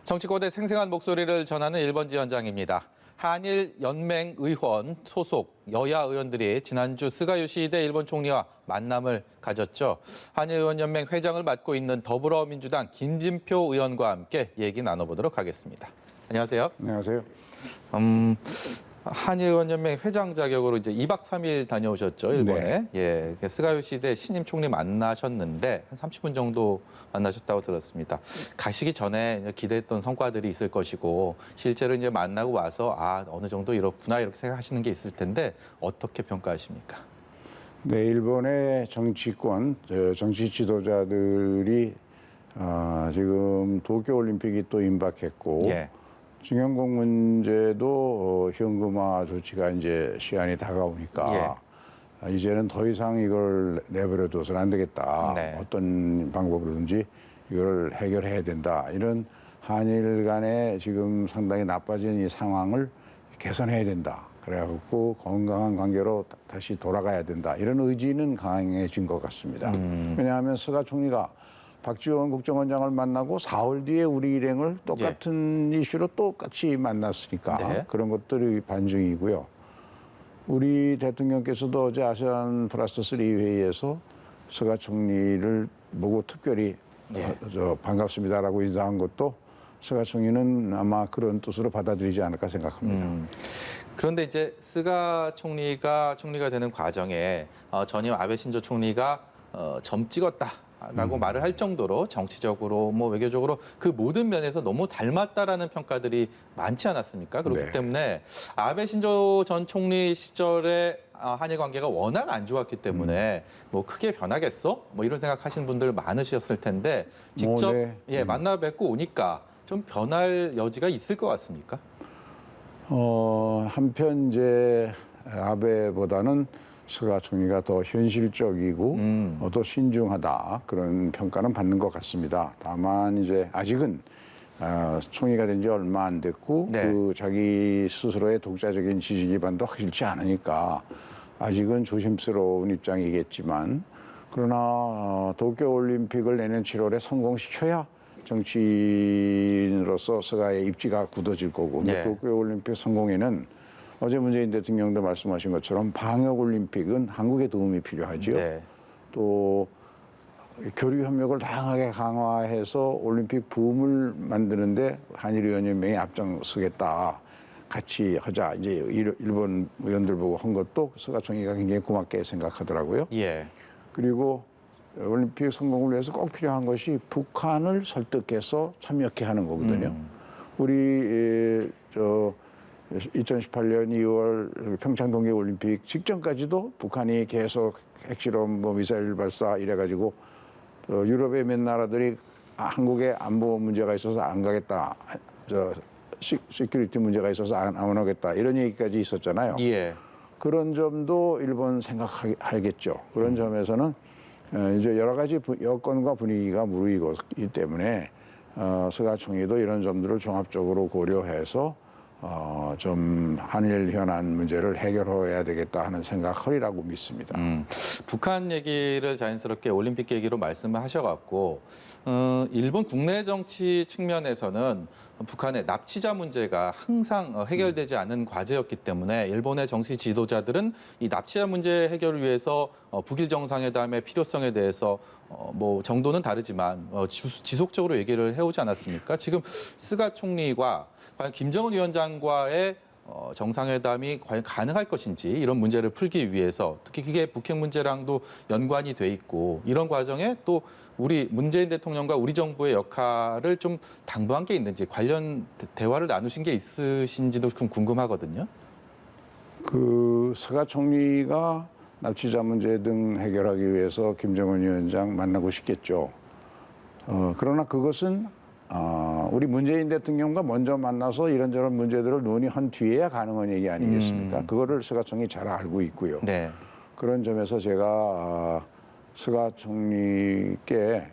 정치권의 생생한 목소리를 전하는 1번 지원장입니다. 한일 연맹 의원 소속 여야 의원들이 지난주 스가 요시히데 일본 총리와 만남을 가졌죠. 한일 의원 연맹 회장을 맡고 있는 더불어민주당 김진표 의원과 함께 얘기 나눠보도록 하겠습니다. 안녕하세요. 안녕하세요. 한일의원연맹 회장 자격으로 이제 2박 3일 다녀오셨죠, 일본에. 네. 예, 스가 요시히데 신임 총리 만나셨는데 한 30분 정도 만나셨다고 들었습니다. 가시기 전에 기대했던 성과들이 있을 것이고 실제로 이제 만나고 와서 어느 정도 이렇구나 이렇게 생각하시는 게 있을 텐데 어떻게 평가하십니까? 네, 일본의 정치권, 정치 지도자들이 지금 도쿄올림픽이 또 임박했고 예. 징용공 문제도 현금화 조치가 이제 시한이 다가오니까 이제는 더 이상 이걸 내버려 둬서는 안 되겠다. 네. 어떤 방법으로든지 이걸 해결해야 된다. 이런 한일 간의 지금 상당히 나빠진 이 상황을 개선해야 된다. 그래갖고 건강한 관계로 다시 돌아가야 된다. 이런 의지는 강해진 것 같습니다. 왜냐하면 스가 총리가 박지원 국정원장을 만나고 4월 뒤에 우리 일행을 똑같은 이슈로 똑같이 만났으니까 그런 것들이 반증이고요. 우리 대통령께서도 어제 아세안 플러스 3 회의에서 스가 총리를 보고 특별히 반갑습니다라고 인사한 것도 스가 총리는 아마 그런 뜻으로 받아들이지 않을까 생각합니다. 그런데 이제 스가 총리가 되는 과정에 전임 아베 신조 총리가 점 찍었다라고 말을 할 정도로 정치적으로 외교적으로 그 모든 면에서 너무 닮았다라는 평가들이 많지 않았습니까? 그렇기 때문에 아베 신조 전 총리 시절에 한일 관계가 워낙 안 좋았기 때문에 크게 변하겠어? 이런 생각하시는 분들 많으셨을 텐데 직접 만나 뵙고 오니까 좀 변할 여지가 있을 것 같습니까? 한편 이제 아베보다는 스가 총리가 더 현실적이고 더 신중하다 그런 평가는 받는 것 같습니다. 다만 이제 아직은 총리가 된 지 얼마 안 됐고 그 자기 스스로의 독자적인 지지 기반도 확실치 않으니까 아직은 조심스러운 입장이겠지만 그러나 도쿄올림픽을 내년 7월에 성공시켜야 정치인으로서 스가의 입지가 굳어질 거고 도쿄올림픽 성공에는 어제 문재인 대통령도 말씀하신 것처럼 방역올림픽은 한국의 도움이 필요하죠. 또 교류협력을 다양하게 강화해서 올림픽 붐을 만드는데 한일의원연맹이 앞장서겠다. 같이 하자. 이제 일본 의원들 보고 한 것도 스가 총리가 굉장히 고맙게 생각하더라고요. 그리고 올림픽 성공을 위해서 꼭 필요한 것이 북한을 설득해서 참여케 하는 거거든요. 우리 2018년 2월 평창 동계올림픽 직전까지도 북한이 계속 핵실험, 미사일 발사 이래가지고 유럽의 몇 나라들이 한국에 안보 문제가 있어서 안 가겠다, 시큐리티 문제가 있어서 안 오겠다 이런 얘기까지 있었잖아요. 그런 점도 일본 생각하겠죠. 그런 점에서는 이제 여러 가지 여건과 분위기가 무르익었기 때문에 스가 총리도 이런 점들을 종합적으로 고려해서 좀 한일 현안 문제를 해결해야 되겠다 하는 생각이라고 믿습니다. 북한 얘기를 자연스럽게 올림픽 얘기로 말씀을 하셔갖고 일본 국내 정치 측면에서는 북한의 납치자 문제가 항상 해결되지 않은 과제였기 때문에 일본의 정치 지도자들은 이 납치자 문제 해결을 위해서 북일 정상회담의 필요성에 대해서 정도는 다르지만 지속적으로 얘기를 해오지 않았습니까? 지금 스가 총리가 과연 김정은 위원장과의 정상회담이 과연 가능할 것인지 이런 문제를 풀기 위해서 특히 그게 북핵 문제랑도 연관이 돼 있고 이런 과정에 또 우리 문재인 대통령과 우리 정부의 역할을 좀 당부한 게 있는지 관련 대화를 나누신 게 있으신지도 좀 궁금하거든요. 그 스가 총리가 납치자 문제 등 해결하기 위해서 김정은 위원장 만나고 싶겠죠. 그러나 그것은 우리 문재인 대통령과 먼저 만나서 이런저런 문제들을 논의한 뒤에야 가능한 얘기 아니겠습니까? 그거를 스가 총리 잘 알고 있고요. 그런 점에서 제가 스가 총리께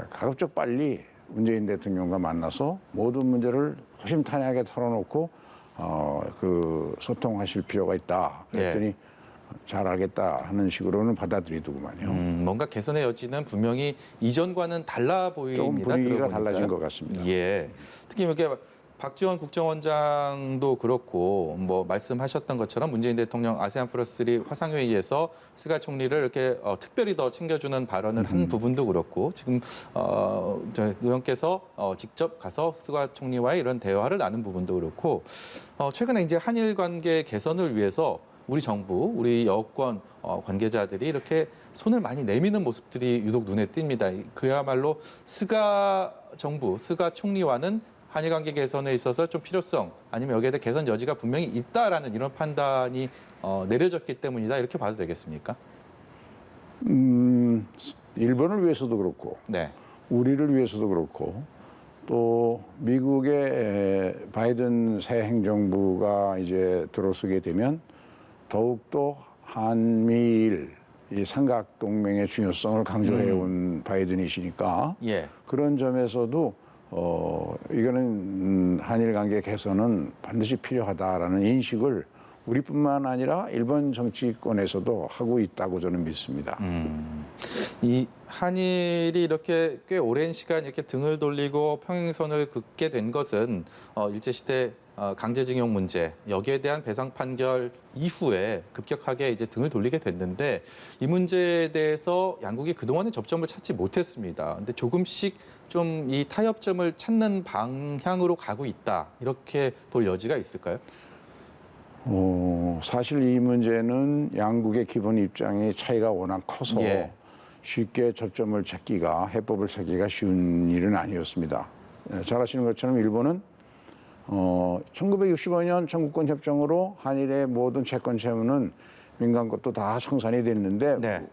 가급적 빨리 문재인 대통령과 만나서 모든 문제를 허심탄회하게 털어놓고 소통하실 필요가 있다. 그랬더니 잘 알겠다 하는 식으로는 받아들이더구만요. 뭔가 개선의 여지는 분명히 이전과는 달라 보입니다. 조금 분위기가 들어보니까. 달라진 것 같습니다. 예. 특히 이렇게 박지원 국정원장도 그렇고 뭐 말씀하셨던 것처럼 문재인 대통령 아세안 플러스3 화상회의에서 스가 총리를 이렇게 특별히 더 챙겨주는 발언을 한 부분도 그렇고 지금 저 의원께서 직접 가서 스가 총리와의 이런 대화를 나눈 부분도 그렇고 최근에 이제 한일 관계 개선을 위해서 우리 정부, 우리 여권 관계자들이 이렇게 손을 많이 내미는 모습들이 유독 눈에 띕니다. 그야말로 스가 정부, 스가 총리와는 한일 관계 개선에 있어서 좀 필요성 아니면 여기에 대해 개선 여지가 분명히 있다라는 이런 판단이 내려졌기 때문이다 이렇게 봐도 되겠습니까? 일본을 위해서도 그렇고 네. 우리를 위해서도 그렇고 또 미국의 바이든 새 행정부가 이제 들어서게 되면 더욱더 한미일 이 삼각 동맹의 중요성을 강조해 온 바이든이시니까 예. 그런 점에서도 이거는 한일 관계 개선은 반드시 필요하다라는 인식을 우리뿐만 아니라 일본 정치권에서도 하고 있다고 저는 믿습니다. 이 한일이 이렇게 꽤 오랜 시간 이렇게 등을 돌리고 평행선을 긋게 된 것은 일제시대 강제징용 문제 여기에 대한 배상 판결 이후에 급격하게 이제 등을 돌리게 됐는데 이 문제에 대해서 양국이 그동안은 접점을 찾지 못했습니다. 근데 조금씩 좀 이 타협점을 찾는 방향으로 가고 있다 이렇게 볼 여지가 있을까요? 사실 이 문제는 양국의 기본 입장의 차이가 워낙 커서 예. 쉽게 접점을 찾기가 해법을 찾기가 쉬운 일은 아니었습니다. 잘 아시는 것처럼 일본은 1965년 청구권 협정으로 한일의 모든 채권 채무는 민간 것도 다 청산이 됐는데 네.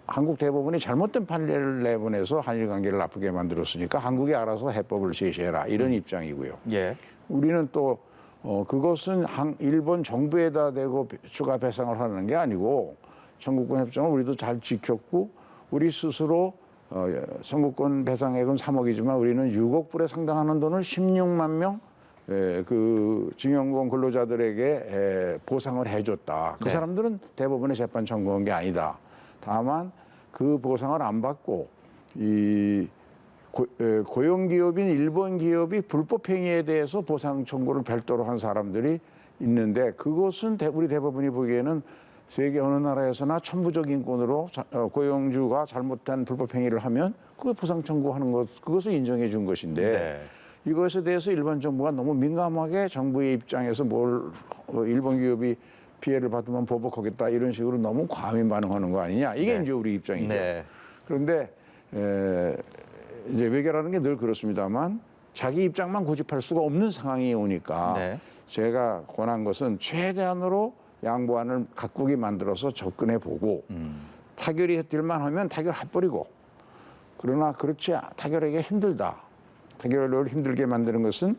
한국 대법원이 잘못된 판례를 내보내서 한일 관계를 나쁘게 만들었으니까 한국이 알아서 해법을 제시해라 이런 입장이고요. 예. 우리는 또 그것은 일본 정부에다 대고 추가 배상을 하는 게 아니고 청구권 협정을 우리도 잘 지켰고 우리 스스로 청구권 배상액은 3억이지만 우리는 6억 불에 상당하는 돈을 16만 명 그 징용공 근로자들에게 보상을 해줬다. 그 네. 사람들은 대법원에 재판 청구한 게 아니다. 다만 그 보상을 안 받고 이 고용기업인 일본 기업이 불법 행위에 대해서 보상 청구를 별도로 한 사람들이 있는데 그것은 우리 대법원이 보기에는 세계 어느 나라에서나 천부적 인권으로 고용주가 잘못한 불법 행위를 하면 그거 보상 청구하는 것 그것을 인정해 준 것인데 네. 이것에 대해서 일본 정부가 너무 민감하게 정부의 입장에서 일본 기업이 피해를 받으면 보복하겠다 이런 식으로 너무 과민 반응하는 거 아니냐 이게 네. 이제 우리 입장이죠. 네. 그런데 이제 외교라는 게 늘 그렇습니다만 자기 입장만 고집할 수가 없는 상황이 오니까 네. 제가 권한 것은 최대한으로 양보안을 각국이 만들어서 접근해 보고 타결이 될만 하면 타결해버리고 그러나 그렇지 타결하기가 힘들다. 타결을 힘들게 만드는 것은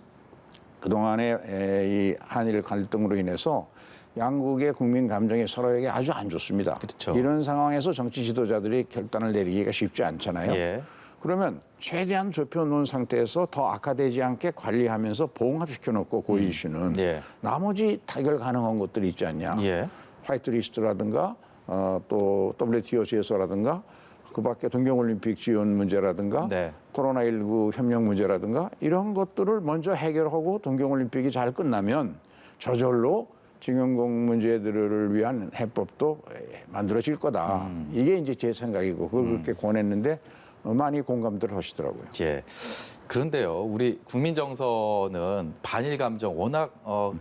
그동안의 이 한일 갈등으로 인해서 양국의 국민 감정이 서로에게 아주 안 좋습니다. 그렇죠. 이런 상황에서 정치 지도자들이 결단을 내리기가 쉽지 않잖아요. 예. 그러면 최대한 좁혀놓은 상태에서 더 악화되지 않게 관리하면서 봉합시켜놓고 그 이슈는 예. 나머지 타결 가능한 것들이 있지 않냐. 예. 화이트리스트라든가 또 WTO 제소라든가 그밖에 동경올림픽 지원 문제라든가 네. 코로나19 협력 문제라든가 이런 것들을 먼저 해결하고 동경올림픽이 잘 끝나면 저절로 징용공 문제들을 위한 해법도 만들어질 거다. 이게 이제 제 생각이고 그걸 그렇게 권했는데 많이 공감들 하시더라고요. 예. 그런데요, 우리 국민 정서는 반일 감정 워낙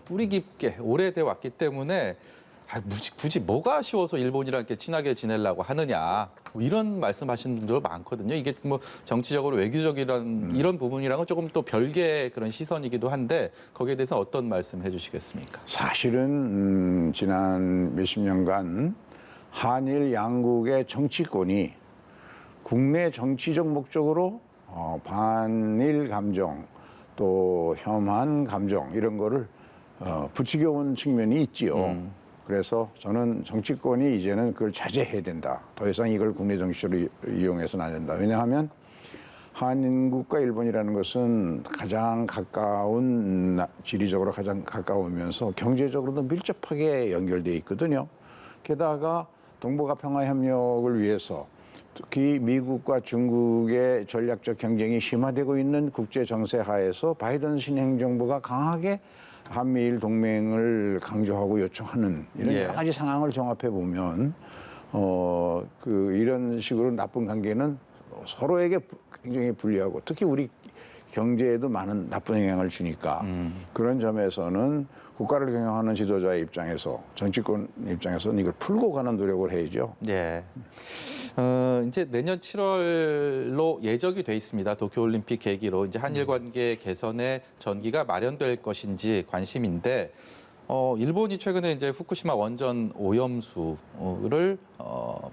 뿌리 깊게 오래돼 왔기 때문에 굳이 뭐가 아쉬워서 일본이랑 이렇게 친하게 지내려고 하느냐 뭐 이런 말씀하시는 분들 많거든요. 이게 뭐 정치적으로 외교적이란 이런 부분이랑은 조금 또 별개의 그런 시선이기도 한데 거기에 대해서 어떤 말씀 해주시겠습니까? 사실은 지난 몇십 년간 한일 양국의 정치권이 국내 정치적 목적으로 반일 감정 또 혐한 감정 이런 거를 부추겨온 측면이 있지요. 그래서 저는 정치권이 이제는 그걸 자제해야 된다. 더 이상 이걸 국내 정치로 이용해서는 안 된다. 왜냐하면 한국과 일본이라는 것은 가장 가까운 지리적으로 가장 가까우면서 경제적으로도 밀접하게 연결돼 있거든요. 게다가 동북아 평화 협력을 위해서 특히 미국과 중국의 전략적 경쟁이 심화되고 있는 국제 정세 하에서 바이든 신행 정부가 강하게 한미일 동맹을 강조하고 요청하는 이런 예. 여러 가지 상황을 종합해 보면 이런 식으로 나쁜 관계는 서로에게 굉장히 불리하고 특히 우리 경제에도 많은 나쁜 영향을 주니까 그런 점에서는 국가를 경영하는 지도자의 입장에서 정치권 입장에서는 이걸 풀고 가는 노력을 해야죠. 네. 이제 내년 7월로 예정이 돼 있습니다. 도쿄올림픽 계기로 이제 한일 관계 개선의 전기가 마련될 것인지 관심인데, 일본이 최근에 이제 후쿠시마 원전 오염수를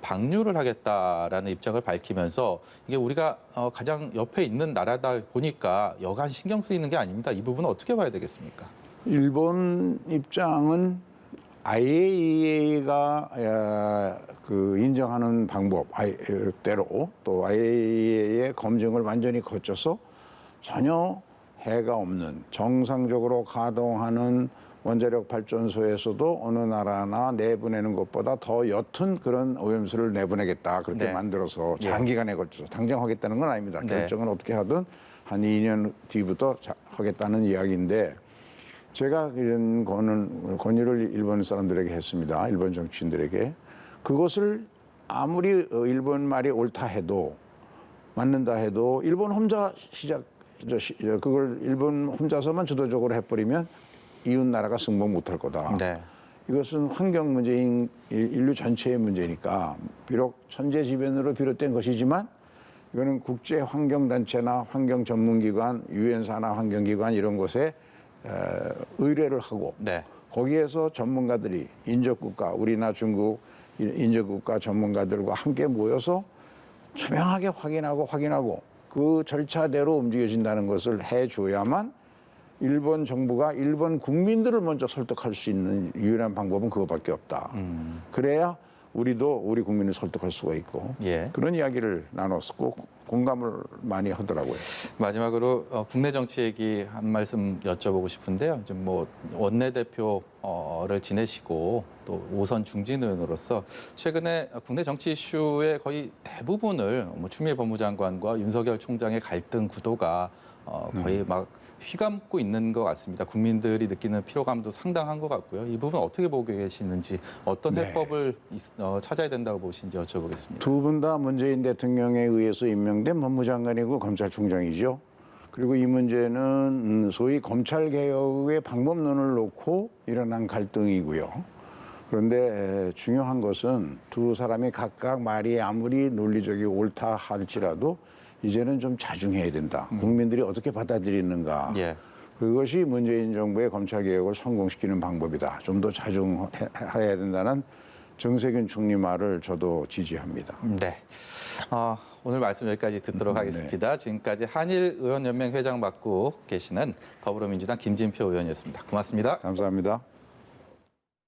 방류를 하겠다라는 입장을 밝히면서 이게 우리가 가장 옆에 있는 나라다 보니까 여간 신경 쓰이는 게 아닙니다. 이 부분은 어떻게 봐야 되겠습니까? 일본 입장은 IAEA가 인정하는 방법대로 또 IAEA의 검증을 완전히 거쳐서 전혀 해가 없는 정상적으로 가동하는 원자력 발전소에서도 어느 나라나 내보내는 것보다 더 옅은 그런 오염수를 내보내겠다 그렇게 네. 만들어서 장기간에 걸쳐서 당장 하겠다는 건 아닙니다. 네. 결정은 어떻게 하든 한 2년 뒤부터 하겠다는 이야기인데 제가 이런 건의를 일본 사람들에게 했습니다. 일본 정치인들에게. 그것을 아무리 일본 말이 옳다 해도 맞는다 해도 일본 혼자 그걸 일본 혼자서만 주도적으로 해버리면 이웃 나라가 승복 못할 거다. 네. 이것은 환경 문제인 인류 전체의 문제니까 비록 천재지변으로 비롯된 것이지만 이거는 국제 환경 단체나 환경 전문기관, 유엔사나 환경기관 이런 곳에 의뢰를 하고 네. 거기에서 전문가들이 인접국가, 우리나 중국 인접국가 전문가들과 함께 모여서 투명하게 확인하고 그 절차대로 움직여진다는 것을 해줘야만 일본 정부가 일본 국민들을 먼저 설득할 수 있는 유일한 방법은 그거밖에 없다. 그래야 우리도 우리 국민을 설득할 수가 있고 예. 그런 이야기를 나눴고 공감을 많이 하더라고요. 마지막으로 국내 정치 얘기 한 말씀 여쭤보고 싶은데요. 좀 뭐 원내대표를 지내시고 또 5선 중진 의원으로서 최근에 국내 정치 이슈의 거의 대부분을 뭐 추미애 법무장관과 윤석열 총장의 갈등 구도가 거의 막 휘감고 있는 것 같습니다. 국민들이 느끼는 피로감도 상당한 것 같고요. 이 부분 어떻게 보고 계시는지 어떤 네. 해법을 찾아야 된다고 보시는지 여쭤보겠습니다. 두 분 다 문재인 대통령에 의해서 임명된 법무장관이고 검찰총장이죠. 그리고 이 문제는 소위 검찰개혁의 방법론을 놓고 일어난 갈등이고요. 그런데 중요한 것은 두 사람이 각각 말이 아무리 논리적이 옳다 할지라도 이제는 좀 자중해야 된다. 국민들이 어떻게 받아들이는가. 예. 그것이 문재인 정부의 검찰개혁을 성공시키는 방법이다. 좀 더 자중해야 된다는 정세균 총리 말을 저도 지지합니다. 네. 오늘 말씀 여기까지 듣도록 하겠습니다. 지금까지 한일의원연맹 회장 맡고 계시는 더불어민주당 김진표 의원이었습니다. 고맙습니다. 감사합니다.